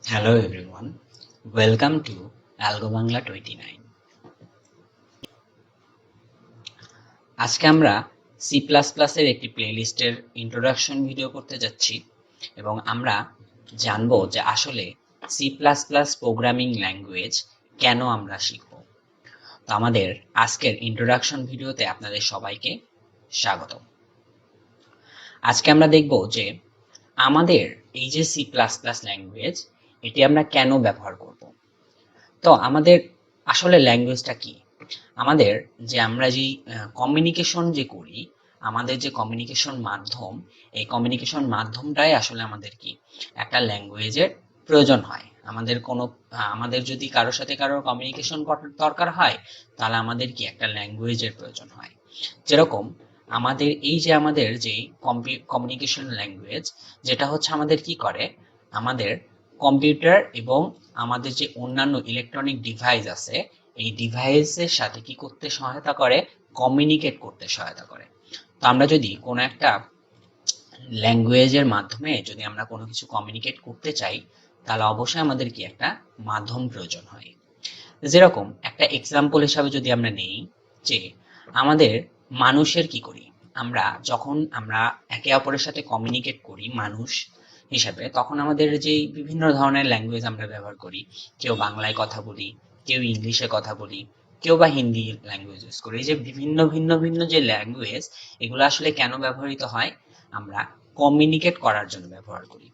Hello everyone, welcome to Algo Bangla 29. আজকে আমরা C plus প্লাসের একটি প্লেলিস্টের ইন্ট্রোডাকশন ভিডিও করতে যাচ্ছি এবং আমরা জানবো যে আসলে C plus plus programming language কেন আমরা শিখব। তো আমাদের আজকের ইন্ট্রোডাকশন ভিডিওতে আপনাদের সবাইকে স্বাগত। আজকে আমরা দেখব যে আমাদের এই যে সি প্লাস প্লাস ল্যাঙ্গুয়েজ এটি আমরা কেন ব্যবহার করব। তো আমাদের আসলে ল্যাঙ্গুয়েজটা কি? আমাদের যে আমরা যে কমিউনিকেশন যে করি, আমাদের যে কমিউনিকেশন মাধ্যম, এই কমিউনিকেশন মাধ্যমটাই আসলে আমাদের কি একটা ল্যাঙ্গুয়েজের প্রয়োজন হয়। আমাদের যদি কারোর সাথে কারোর কমিউনিকেশন দরকার হয়, তাহলে আমাদের কি একটা ল্যাঙ্গুয়েজের প্রয়োজন হয়। যেরকম আমাদের যে কমিউনিকেশন ল্যাঙ্গুয়েজ, যেটা হচ্ছে আমাদের কি করে, আমাদের কম্পিউটার এবং আমাদের যে অন্যান্য ইলেকট্রনিক ডিভাইস আছে, এই ডিভাইসের সাথে কি করতে সহায়তা করে, কমিউনিকেট করতে সহায়তা করে। তো আমরা যদি কোনো একটা ল্যাঙ্গুয়েজের মাধ্যমে যদি আমরা কোনো কিছু কমিউনিকেট করতে চাই, তাহলে অবশ্যই আমাদের কি একটা মাধ্যম প্রয়োজন হয়। যেরকম একটা এক্সাম্পল হিসাবে যদি আমরা নেই, যে আমাদের মানুষের কি করি, যখন আমরা একে অপরের সাথে কমিউনিকেট করি মানুষ হিসাবে, তখন আমাদের যে বিভিন্ন ধরনের ল্যাঙ্গুয়েজ আমরা ব্যবহার করি। কেউ বাংলায় কথা বলি, কেউ ইংলিশে কথা বলি, কেউ বা হিন্দি ল্যাঙ্গুয়েজ ইউজ করি। এই যে বিভিন্ন ভিন্ন ভিন্ন যে ল্যাঙ্গুয়েজ, এগুলো আসলে কেন ব্যবহৃত হয়? আমরা কমিউনিকেট করার জন্য ব্যবহার করি।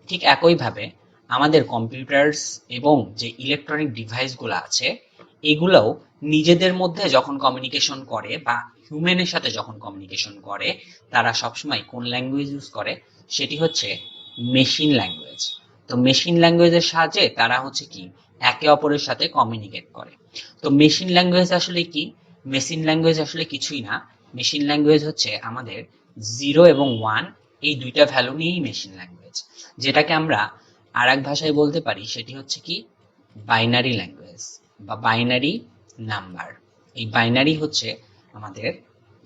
ঠিক একইভাবে আমাদের কম্পিউটারস এবং যে ইলেকট্রনিক ডিভাইসগুলো আছে, এগুলোও নিজেদের মধ্যে যখন কমিউনিকেশন করে বা হিউম্যানের সাথে যখন কমিউনিকেশন করে, তারা সবসময় কোন ল্যাঙ্গুয়েজ ইউজ করে? সেটি হচ্ছে মেশিন ল্যাঙ্গুয়েজ। তো মেশিন ল্যাঙ্গুয়েজের সাহায্যে তারা হচ্ছে কি একে অপরের সাথে কমিউনিকেট করে। তো মেশিন ল্যাঙ্গুয়েজ আসলে কি? মেশিন ল্যাঙ্গুয়েজ আসলে কিছুই না। মেশিন ল্যাঙ্গুয়েজ হচ্ছে আমাদের 0 এবং 1 এই দুইটা ভ্যালু নিয়েই মেশিন ল্যাঙ্গুয়েজ। যেটাকে আমরা আর এক ভাষায় বলতে পারি, সেটি হচ্ছে কি বাইনারি ল্যাঙ্গুয়েজ বা বাইনারি নাম্বার। এই বাইনারি হচ্ছে আমাদের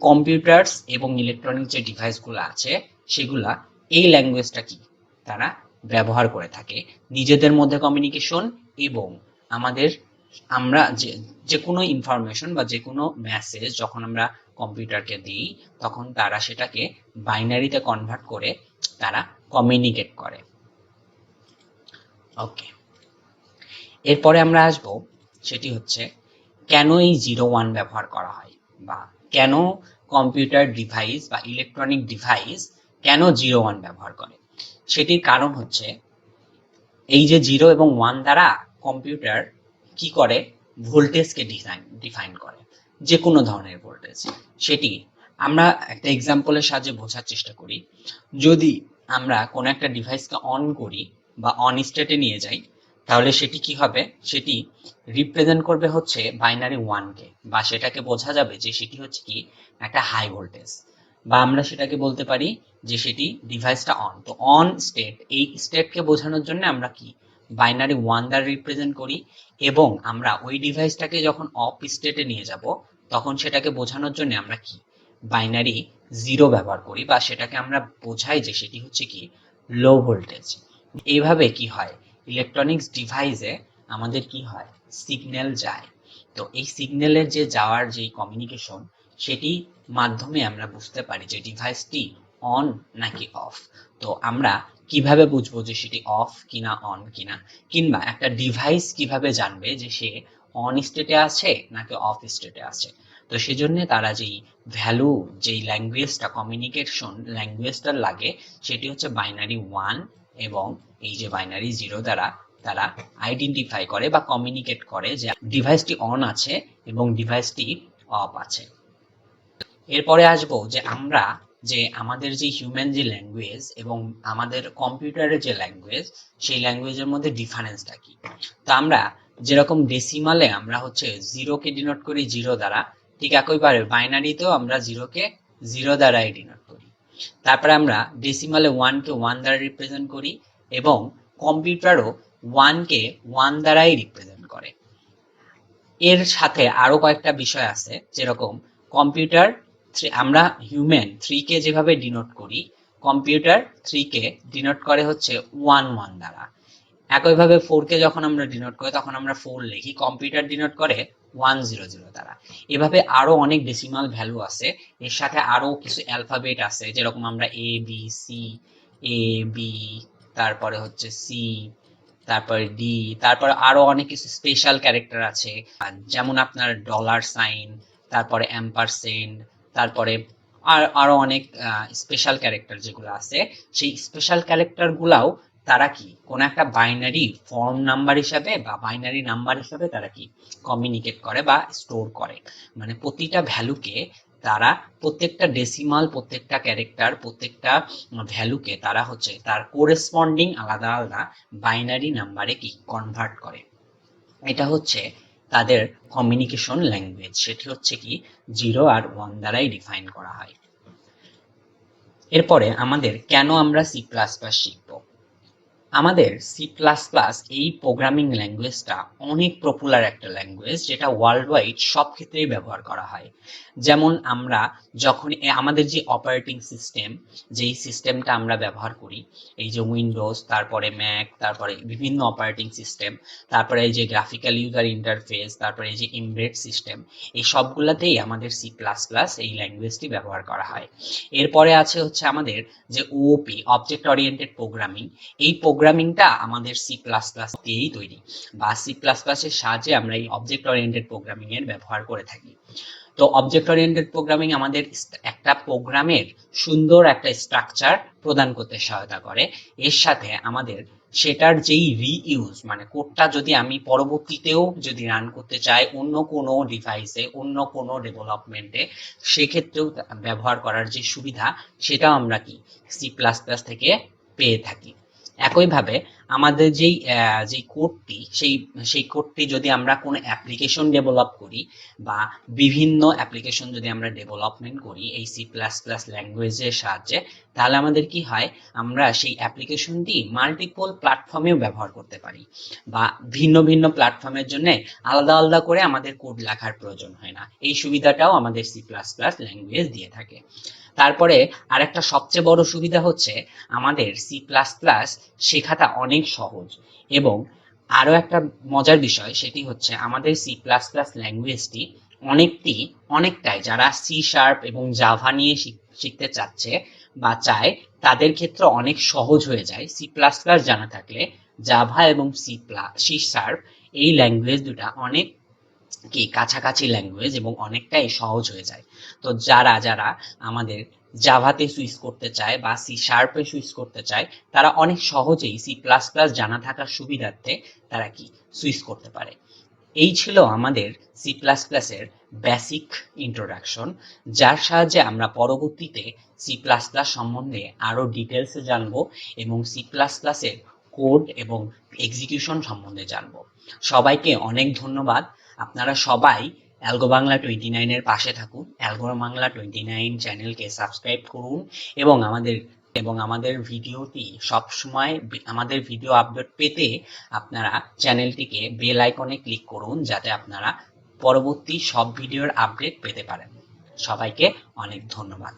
কম্পিউটারস এবং ইলেকট্রনিক যে ডিভাইসগুলো আছে, সেগুলা এই ল্যাঙ্গুয়েজটা কি তারা ব্যবহার করে থাকে নিজেদের মধ্যে কমিউনিকেশন এবং আমাদের আমরা যে কোনো ইনফরমেশন বা যে কোনো মেসেজ যখন আমরা কম্পিউটারকে দিই, তখন তারা সেটাকে বাইনারিতে কনভার্ট করে তারা কমিউনিকেট করে। ওকে, এরপরে আমরা আসব, সেটি হচ্ছে কেন এই 0-1 ব্যবহার করা হয়, বা কেন কম্পিউটার ডিভাইস বা ইলেকট্রনিক ডিভাইস কেন 0-1 ব্যবহার করে। সেটির কারণ হচ্ছে এই যে 0 এবং 1 দ্বারা কম্পিউটার কি করে, ভোল্টেজকে ডিফাইন করে, যে কোনো ধরনের ভোল্টেজ। সেটি আমরা একটা এক্সাম্পলের সাহায্যে বোঝার চেষ্টা করি। যদি আমরা কোনো একটা ডিভাইসকে অন করি বা অন স্টেটে নিয়ে যাই, তাহলে সেটি কি হবে, সেটি রিপ্রেজেন্ট করবে হচ্ছে বাইনারি 1 কে, বা সেটাকে বোঝা যাবে যে সেটি হচ্ছে কি একটা হাই ভোল্টেজ, বা আমরা সেটাকে বলতে পারি যে সেটি ডিভাইসটা অন। তো অন স্টেট, এই স্টেটকে বোঝানোর জন্য আমরা কি বাইনারি 1 দ্বারা রিপ্রেজেন্ট করি, এবং আমরা ওই ডিভাইসটাকে যখন অফ স্টেটে নিয়ে যাব, তখন সেটাকে বোঝানোর জন্য আমরা কি বাইনারি 0 ব্যবহার করি, বা সেটাকে আমরা বোঝাই যে সেটি হচ্ছে কি লো ভোল্টেজ। এইভাবে কি হয়, ইলেকট্রনিক্স ডিভাইসে আমাদের কি হয়, সিগন্যাল যায়। তো এই সিগন্যালের যে যাওয়ার যে কমিউনিকেশন, সেটি মাধ্যমে আমরা বুঝতে পারি যে ডিভাইসটি অন নাকি অফ। তো আমরা কিভাবে বুঝবো যে সেটি অফ কিনা অন কিনা, কিংবা একটা ডিভাইস কিভাবে জানবে যে সে অন স্টেটে আছে নাকি অফ স্টেটে আছে? তো সেজন্য তারা যেই ল্যাঙ্গুয়েজটা, কমিউনিকেশন ল্যাঙ্গুয়েজটা লাগে, সেটি হচ্ছে বাইনারি 1 এবং এই যে বাইনারি 0 দ্বারা তারা আইডেন্টিফাই করে বা কমিউনিকেট করে যে ডিভাইসটি অন আছে এবং ডিভাইসটি অফ আছে। এরপরে আসবো যে আমাদের যে হিউম্যান যে ল্যাঙ্গুয়েজ এবং আমাদের কম্পিউটারের যে ল্যাঙ্গুয়েজ, সেই ল্যাঙ্গুয়েজের মধ্যে ডিফারেন্সটা কি। তো আমরা যেরকম ডেসিমালে আমরা হচ্ছে 0 কে ডিনোট করি 0 দ্বারা, ঠিক একইভাবে বাইনারিতেও আমরা 0 কে 0 দ্বারাই ডিনোট করি। তারপরে আমরা ডেসিমালে 1 কে 1 দ্বারা রিপ্রেজেন্ট করি, এবং কম্পিউটারও 1 কে 1 দ্বারাই রিপ্রেজেন্ট করে। এর সাথে আরো কয়েকটা বিষয় আছে, যেরকম কম্পিউটার আমরা হিউম্যান 3 কে যেভাবে ডিনোট করি, কম্পিউটার 3 কে ডিনোট করে হচ্ছে 1-1 দ্বারা। একইভাবে 4কে যখন আমরা ডিনোট করি তখন আমরা 4 লিখি, কম্পিউটার ডিনোট করে 100 দ্বারা। এভাবে আরো অনেক ডেসিমাল ভ্যালু আছে, এর সাথে আরো কিছু অ্যালফাবেট আছে, যেরকম আমরা A B C, A B, তারপরে হচ্ছে সি, তারপরে ডি, তারপরে আরো অনেক কিছু স্পেশাল ক্যারেক্টার আছে, যেমন আপনার ডলার সাইন, তারপরে অ্যাম্পারসেন্ড, তারপরে আরো অনেক স্পেশাল ক্যারেক্টার যেগুলো আছে, সেই স্পেশাল ক্যারেক্টার গুলাও তারা কি কোন একটা বাইনারি ফর্ম নাম্বার হিসাবে বা বাইনারি নাম্বার হিসাবে তারা কি কমিউনিকেট করে বা স্টোর করে। মানে প্রতিটা ভ্যালুকে তারা, প্রত্যেকটা ডেসিমাল, প্রত্যেকটা ক্যারেক্টার, প্রত্যেকটা ভ্যালুকে তারা হচ্ছে তার কোরেসপন্ডিং আলাদা আলাদা বাইনারি নাম্বারে কি কনভার্ট করে। এটা হচ্ছে তাদের কমিউনিকেশন ল্যাঙ্গুয়েজ, সেটি হচ্ছে কি 0 আর 1 দ্বারাই ডিফাইন করা হয়। এরপরে আমাদের কেন আমরা সি প্লাস প্লাস শিখবো। আমাদের সি প্লাস প্লাস এই প্রোগ্রামিং ল্যাঙ্গুয়েজটা অনেক পপুলার একটা ল্যাঙ্গুয়েজ, যেটা ওয়ার্ল্ড ওয়াইড সব ক্ষেত্রেই ব্যবহার করা হয়। যেমন আমরা যখন আমাদের যে অপারেটিং সিস্টেম, যেই সিস্টেমটা আমরা ব্যবহার করি, এই যে উইন্ডোজ, তারপরে ম্যাক, তারপরে বিভিন্ন অপারেটিং সিস্টেম, তারপরে এই যে গ্রাফিক্যাল ইউজার ইন্টারফেস, তারপরে এই যে এমবেড সিস্টেম, এই সবগুলাতেই আমাদের সি প্লাস প্লাস এই ল্যাঙ্গুয়েজটি ব্যবহার করা হয়। এরপরে আছে হচ্ছে আমাদের যে ওওপি, অবজেক্ট ওরিয়েন্টেড প্রোগ্রামিং, এই প্রোগ্রামিংটা আমাদের সি প্লাস প্লাস দিয়েই তৈরি, বা সি প্লাস প্লাসের সাহায্যে আমরা এই অবজেক্ট ওরিয়েন্টেড প্রোগ্রামিং এর ব্যবহার করে থাকি। তো অবজেক্ট ওরিয়েন্টেড প্রোগ্রামিং আমাদের একটা প্রোগ্রামের সুন্দর একটা স্ট্রাকচার প্রদান করতে সহায়তা করে। এর সাথে আমাদের সেটার যেই রিইউজ, মানে কোডটা যদি আমি পরবর্তীতেও যদি রান করতে চাই অন্য কোনো ডিভাইসে, অন্য কোনো ডেভেলপমেন্টে, সেক্ষেত্রেও ব্যবহার করার যে সুবিধা, সেটাও আমরা কি সি প্লাস প্লাস থেকে পেয়ে থাকি। একইভাবে আমাদের যেই কোডটি, সেই কোডটি যদি আমরা কোনো অ্যাপ্লিকেশন ডেভেলপ করি বা বিভিন্ন অ্যাপ্লিকেশন যদি আমরা ডেভেলপমেন্ট করি এই সি প্লাস প্লাস ল্যাঙ্গুয়েজের সাহায্যে, তাহলে আমাদের কি হয়, আমরা সেই অ্যাপ্লিকেশনটি মাল্টিপল প্ল্যাটফর্মেও ব্যবহার করতে পারি, বা ভিন্ন ভিন্ন প্ল্যাটফর্মের জন্য আলাদা আলাদা করে আমাদের কোড লেখার প্রয়োজন হয় না। এই সুবিধাটাও আমাদের সি প্লাস প্লাস ল্যাঙ্গুয়েজ দিয়ে থাকে। তারপরে আরেকটা সবচেয়ে বড় সুবিধা হচ্ছে আমাদের সি প্লাস প্লাস শেখাটা অনেক সহজ। এবং আরো একটা মজার বিষয়, সেটি হচ্ছে আমাদের সি প্লাস প্লাস ল্যাঙ্গুয়েজটি অনেকটাই যারা সি শার্প এবং জাভা নিয়ে শিখতে চাচ্ছে বা চায়, তাদের ক্ষেত্রে অনেক সহজ হয়ে যায় সি প্লাস প্লাস জানা থাকলে। জাভা এবং সি শার্প এই ল্যাঙ্গুয়েজ দুটা অনেক কি কাছাকাছি ল্যাঙ্গুয়েজ এবং অনেকটাই সহজ হয়ে যায়। তো যারা যারা আমাদের জাভাতে সুইচ করতে চায় বা সি শার্পে সুইচ করতে চায়, তারা অনেক সহজেই সি প্লাস প্লাস জানা থাকার সুবিধার্থে তারা কি সুইচ করতে পারে। এই ছিল আমাদের সি প্লাস প্লাসের বেসিক ইন্ট্রোডাকশন, যার সাহায্যে আমরা পরবর্তীতে সি প্লাস প্লাস সম্বন্ধে আরো ডিটেলসে জানবো এবং সি প্লাস প্লাসের কোড এবং এক্সিকিউশন সম্বন্ধে জানবো। সবাইকে অনেক ধন্যবাদ। আপনারা সবাই অ্যালগো বাংলা 29 এর পাশে থাকুন। অ্যালগো বাংলা 29 চ্যানেলকে সাবস্ক্রাইব করুন এবং আমাদের ভিডিওটি সবসময়, আমাদের ভিডিও আপডেট পেতে আপনারা চ্যানেলটিকে বেল আইকনে ক্লিক করুন, যাতে আপনারা পরবর্তী সব ভিডিওর আপডেট পেতে পারেন। সবাইকে অনেক ধন্যবাদ।